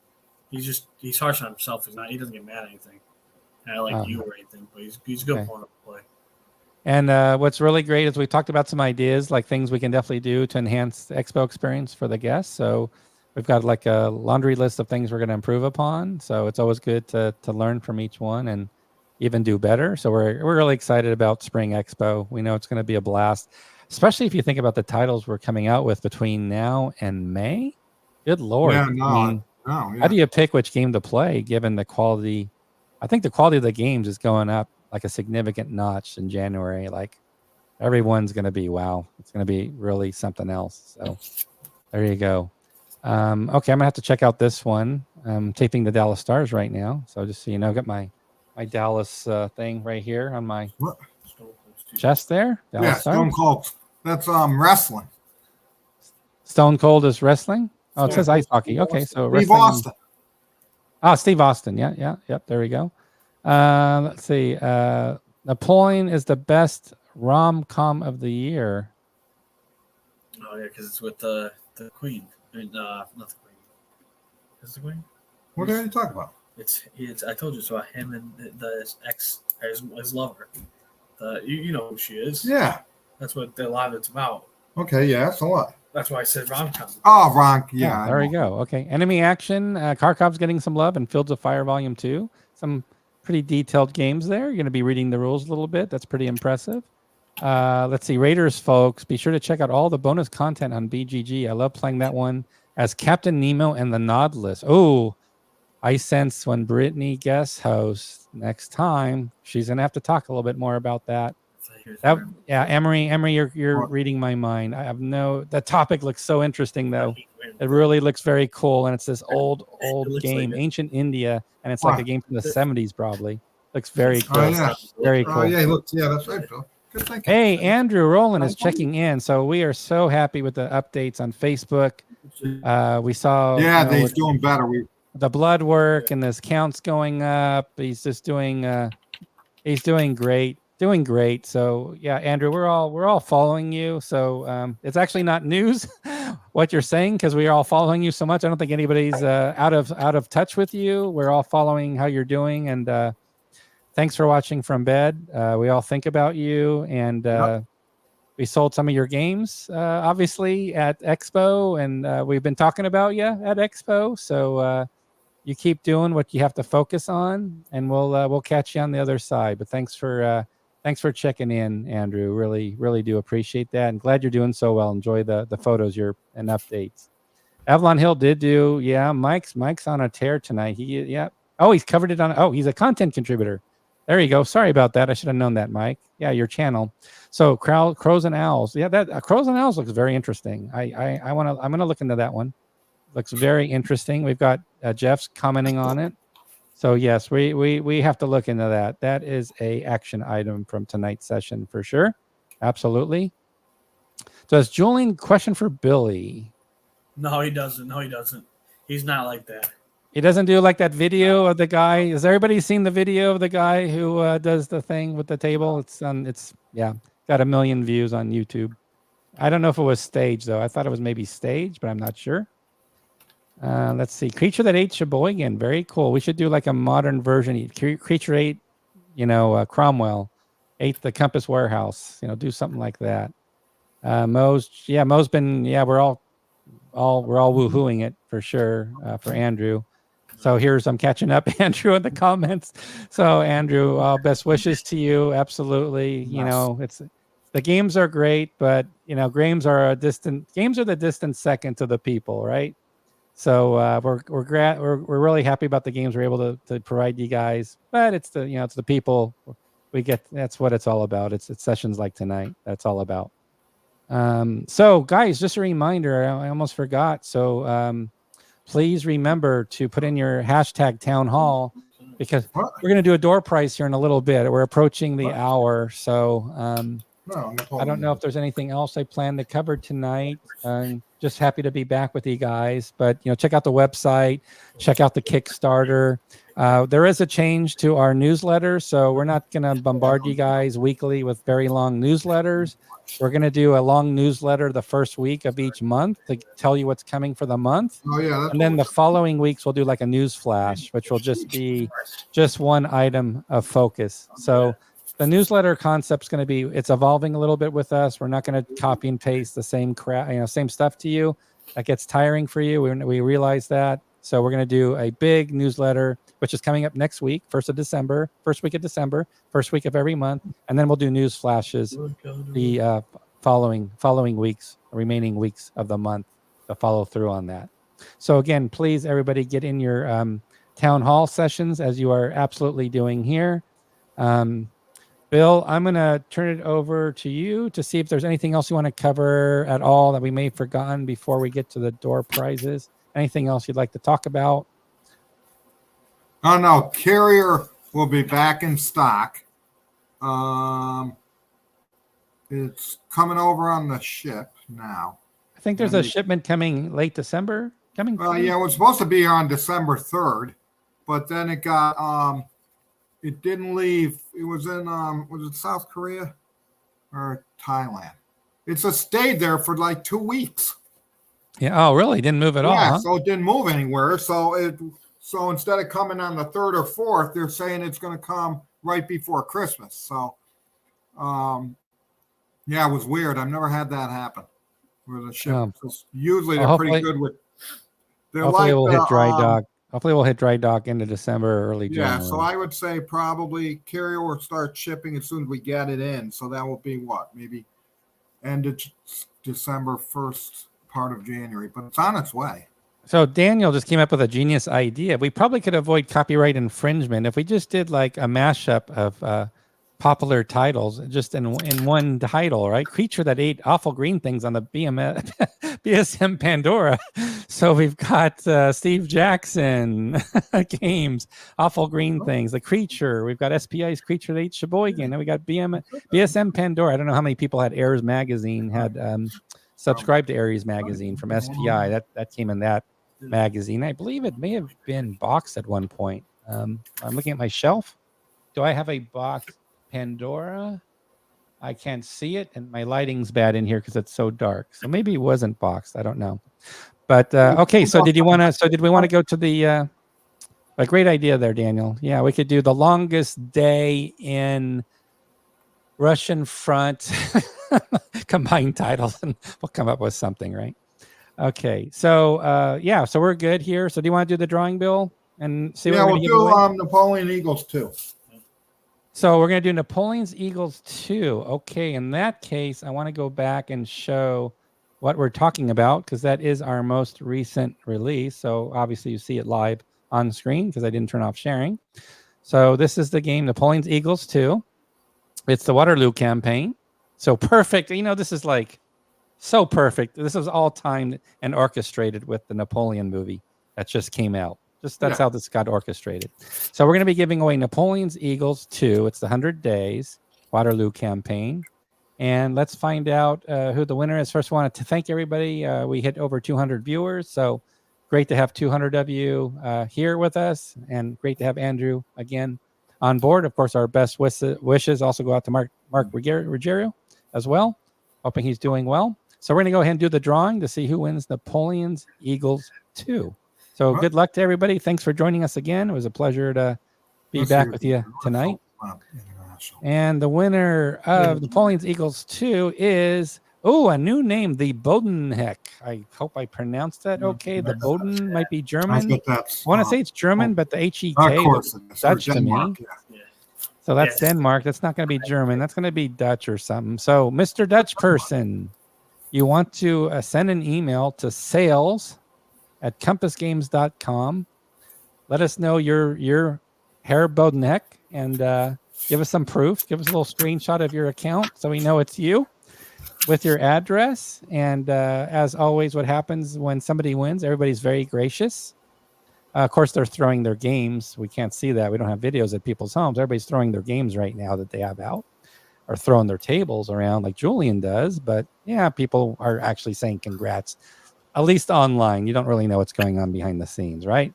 He's harsh on himself. He doesn't get mad at anything. Not like you or anything, but he's a good opponent to play. And what's really great is we talked about some ideas, like things we can definitely do to enhance the Expo experience for the guests. So we've got like a laundry list of things we're going to improve upon. So it's always good to learn from each one and even do better. So we're really excited about Spring Expo. We know it's going to be a blast, especially if you think about the titles we're coming out with between now and May. Good Lord. Yeah, How do you pick which game to play given the quality? I think the quality of the games is going up like a significant notch in January. Like everyone's going to be, wow, it's going to be really something else. So there you go. Okay, I'm going to have to check out this one. I'm taping the Dallas Stars right now. So just so you know, I've got my Dallas thing right here on my chest there. Dallas Stars. Stone Cold. That's wrestling. Stone Cold is wrestling? Oh, it says ice hockey. Okay, so Steve Austin. Steve Austin. Yeah. Yep. There we go. Let's see. Napoleon is the best rom-com of the year. Oh yeah, because it's with the Queen. And not the queen. Is the queen? What are you talking about? It's I told you so. Him and the ex, his lover. You know who she is. Yeah. That's what a lot of it's about. Okay. Yeah. So what? That's why I said rom-com. Oh, Ron. Yeah. There we go. Okay. Enemy action. Kharkov's getting some love, and Fields of Fire Volume 2. Some pretty detailed games there. You're going to be reading the rules a little bit. That's pretty impressive. Let's see. Raiders, folks. Be sure to check out all the bonus content on BGG. I love playing that one as Captain Nemo and the Nautilus. Oh, I sense when Brittany guest hosts next time, she's going to have to talk a little bit more about that. Yeah, Emery, you're reading my mind. The topic looks so interesting though. It really looks very cool, and it's this old game, like ancient India, and it's like a game from the 70s probably. Looks very cool. Oh, yeah. Very cool. Yeah, that's right, Phil. Good thinking. Hey, Andrew Rowland is checking in. So we are so happy with the updates on Facebook. We saw he's doing better. The blood work and his counts going up. He's just doing he's doing great. Doing great. So yeah, Andrew, we're all following you. So it's actually not news what you're saying, because we are all following you so much. I don't think anybody's out of touch with you. We're all following how you're doing, and thanks for watching from bed. We all think about you, and we sold some of your games obviously at Expo, and we've been talking about you at Expo. So you keep doing what you have to focus on, and we'll catch you on the other side. But thanks for checking in, Andrew. Really do appreciate that. And glad you're doing so well. Enjoy the photos and updates. Avalon Hill did do, Mike's on a tear tonight. He's covered it on, he's a content contributor. There you go. Sorry about that. I should have known that, Mike. Yeah, your channel. So Crows and Owls. Yeah, that Crows and Owls looks very interesting. I'm gonna look into that one. Looks very interesting. We've got Jeff's commenting on it. So yes, we have to look into that. That is a action item from tonight's session for sure. Absolutely. Does Julian question for Billy? No, he doesn't. He's not like that. He doesn't do like that video of the guy. Has everybody seen the video of the guy who does the thing with the table? It's got 1 million views on YouTube. I don't know if it was staged though. I thought it was maybe staged, but I'm not sure. Let's see. Creature that ate Sheboygan. Very cool. We should do like a modern version. Creature ate, Cromwell. Ate the Compass Warehouse. Do something like that. Mo's been, we're all woohooing it for sure for Andrew. So I'm catching up, Andrew, in the comments. So Andrew, best wishes to you. Absolutely. Yes. The games are great, but games are the distant second to the people, right? So we're really happy about the games we're able to provide you guys, but it's the people we get. That's what it's all about. It's sessions like tonight. That's all about. So guys, just a reminder, I almost forgot. So please remember to put in your hashtag town hall, because we're going to do a door prize here in a little bit. We're approaching the hour. So I don't know if there's anything else I plan to cover tonight. Just happy to be back with you guys, but check out the website, check out the Kickstarter. There is a change to our newsletter, so we're not going to bombard you guys weekly with very long newsletters. We're going to do a long newsletter the first week of each month to tell you what's coming for the month. And then the following weeks we'll do like a news flash, which will just be one item of focus. So the newsletter concept's going to be, it's evolving a little bit with us. We're not going to copy and paste the same same stuff to you. That gets tiring for you. We realize that. So we're going to do a big newsletter, which is coming up next week, first week of December, first week of every month. And then we'll do news flashes the following weeks, remaining weeks of the month to follow through on that. So again, please, everybody, get in your town hall sessions as you are absolutely doing here. Bill, I'm going to turn it over to you to see if there's anything else you want to cover at all that we may have forgotten before we get to the door prizes. Anything else you'd like to talk about? Oh, no. Carrier will be back in stock. It's coming over on the ship now. I think there's a shipment coming late December. Yeah, it was supposed to be on December 3rd, but then it got... it didn't leave. It was in, was it South Korea or Thailand? It just stayed there for like 2 weeks. Yeah. Oh, really? Didn't move at all, Yeah, huh? so it didn't move anywhere. So instead of coming on the 3rd or 4th, they're saying it's going to come right before Christmas. So, yeah, it was weird. I've never had that happen with a ship. Um, Usually well, they're pretty hopefully, good with. They're hopefully like we'll the hit dry dock. Hopefully we'll hit dry dock into December or early yeah. So January. I would say probably carryover start shipping as soon as we get it in. So that will be what, maybe end of December, first part of January. But it's on its way. So Daniel just came up with a genius idea. We probably could avoid copyright infringement if we just did like a mashup of popular titles just in one title, right? Creature that ate awful green things on the BSM Pandora. So we've got Steve Jackson games, awful green things, the creature. We've got SPI's Creature that ate Sheboygan. And we got BSM Pandora. I don't know how many people had Aries Magazine, had subscribed to Aries Magazine from SPI. That came in that magazine. I believe it may have been boxed at one point. I'm looking at my shelf. Do I have a box? Pandora? I can't see it, and my lighting's bad in here because it's so dark. So maybe it wasn't boxed. I don't know. But okay. So did you want to? So did we want to go to the? A great idea there, Daniel. Yeah, we could do the longest day in Russian front combined titles, and we'll come up with something, right? Okay. So yeah. So we're good here. So do you want to do the drawing, Bill, and see what Yeah, we're we'll going to give away? do Napoleon Eagles too. So we're going to do Napoleon's Eagles 2. Okay, in that case, I want to go back and show what we're talking about because that is our most recent release. So obviously you see it live on screen because I didn't turn off sharing. So this is the game Napoleon's Eagles 2. It's the Waterloo campaign. So perfect. You know, this is like so perfect. This is all timed and orchestrated with the Napoleon movie that just came out. That's how this got orchestrated. So we're going to be giving away Napoleon's Eagles 2. It's the 100 Days Waterloo campaign. And let's find out who the winner is. First, I wanted to thank everybody. We hit over 200 viewers. So great to have 200 of you here with us. And great to have Andrew again on board. Of course, our best wishes also go out to Mark Ruggiero as well. Hoping he's doing well. So we're going to go ahead and do the drawing to see who wins Napoleon's Eagles 2. So good luck to everybody. Thanks for joining us again. It was a pleasure to be back with you tonight. And the winner of Napoleon's Eagles 2 is, a new name, the Bodenheck. I hope I pronounced that okay. The Boden might be German. I want to say it's German, but the H-E-K was Dutch to me. So that's Denmark. That's not going to be German. That's going to be Dutch or something. So Mr. Dutch person, you want to send an email to sales@compassgames.com. Let us know your Herr Bodenheck and give us some proof. Give us a little screenshot of your account so we know it's you with your address. And as always, what happens when somebody wins, everybody's very gracious. Of course, they're throwing their games. We can't see that. We don't have videos at people's homes. Everybody's throwing their games right now that they have out or throwing their tables around like Julian does. But yeah, people are actually saying congrats. At least online, you don't really know what's going on behind the scenes, right?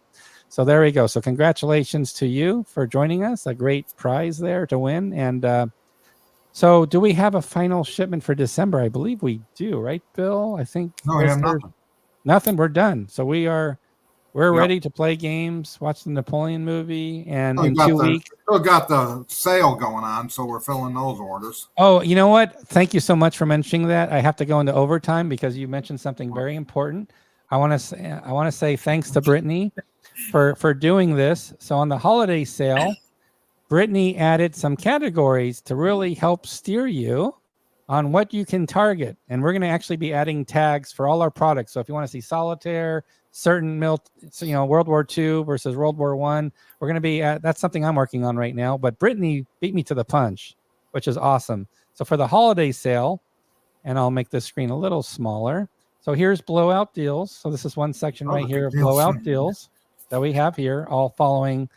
So there we go. So congratulations to you for joining us. A great prize there to win. And so do we have a final shipment for December? I believe we do, right, Bill? I think no, we have nothing. Nothing. We're done. So we're ready to play games, watch the Napoleon movie, and in 2 weeks. Still got the sale going on, so we're filling those orders. Oh, you know what? Thank you so much for mentioning that. I have to go into overtime because you mentioned something very important. I want to say thanks to Brittany for doing this. So on the holiday sale, Brittany added some categories to really help steer you on what you can target. And we're going to actually be adding tags for all our products. So if you want to see solitaire, certain World War II versus World War I, we're going to be that's something I'm working on right now. But Brittany beat me to the punch, which is awesome. So for the holiday sale, and I'll make this screen a little smaller. So here's blowout deals. So this is one section right here of blowout deals that we have here, all following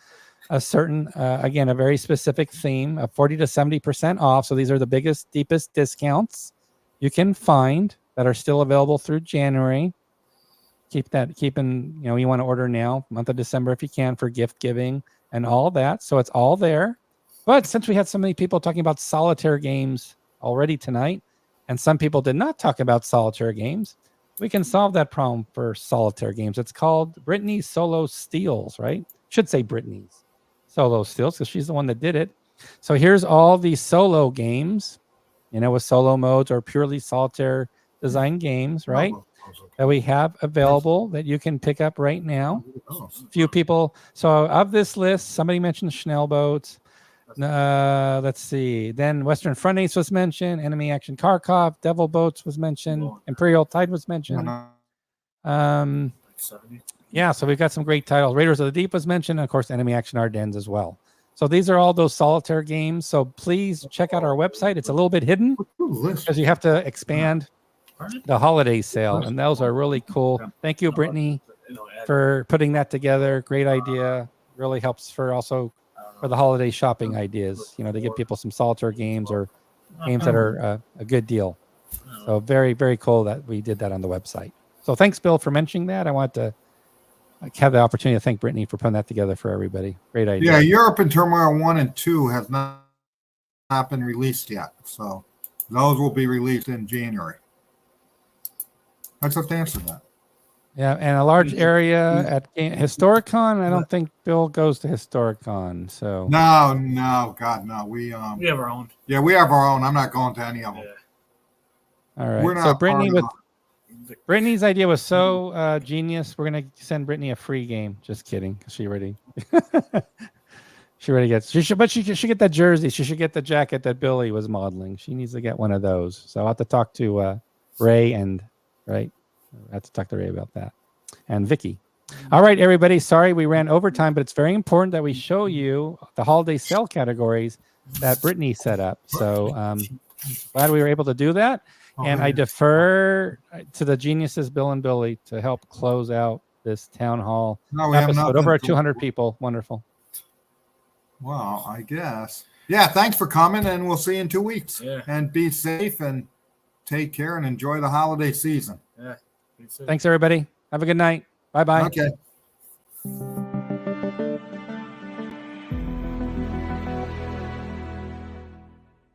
a certain, again, a very specific theme of 40 to 70% off. So these are the biggest, deepest discounts you can find that are still available through January. You want to order now, month of December, if you can, for gift giving and all that. So it's all there. But since we had so many people talking about solitaire games already tonight, and some people did not talk about solitaire games, we can solve that problem for solitaire games. It's called Brittany's Solo Steals, right? Should say Brittany's Solo Steals because she's the one that did it. So here's all these solo games, with solo modes or purely solitaire design games, right? That we have available that you can pick up right now. Few people. So of this list, somebody mentioned Schnell boats. Let's see. Then Western Front Ace was mentioned. Enemy Action Kharkov. Devil Boats was mentioned. Imperial Tide was mentioned. Yeah, so we've got some great titles. Raiders of the Deep was mentioned. And of course, Enemy Action Ardennes as well. So these are all those solitaire games. So please check out our website. It's a little bit hidden because you have to expand the holiday sale. And those are really cool. Thank you, Brittany, for putting that together. Great idea. Really helps for the holiday shopping ideas, to give people some solitaire games or games that are a good deal. So very, very cool that we did that on the website. So thanks, Bill, for mentioning that. I want to have the opportunity to thank Brittany for putting that together for everybody. Great idea. Yeah, Europe in Turmoil 1 and 2 has not been released yet. So those will be released in January. That's what the answer to that. Yeah, and a large area at Historicon. I don't think Bill goes to Historicon. So no, God, no. We have our own. Yeah, we have our own. I'm not going to any of them. All right. We're not so Brittany part of Brittany's idea was so genius. We're gonna send Brittany a free game. Just kidding. She already gets. She should get that jersey. She should get the jacket that Billy was modeling. She needs to get one of those. So I'll have to talk to Ray and I have to talk to Ray about that and Vicky. All right, everybody. Sorry we ran overtime, but it's very important that we show you the holiday sale categories that Brittany set up. So glad we were able to do that. And I defer to the geniuses, Bill and Billy, to help close out this town hall episode. Over 200 people. Wonderful. Well, I guess. Yeah, thanks for coming, and we'll see you in 2 weeks. Yeah. And be safe and take care and enjoy the holiday season. Yeah. Thanks, everybody. Have a good night. Bye-bye. Okay.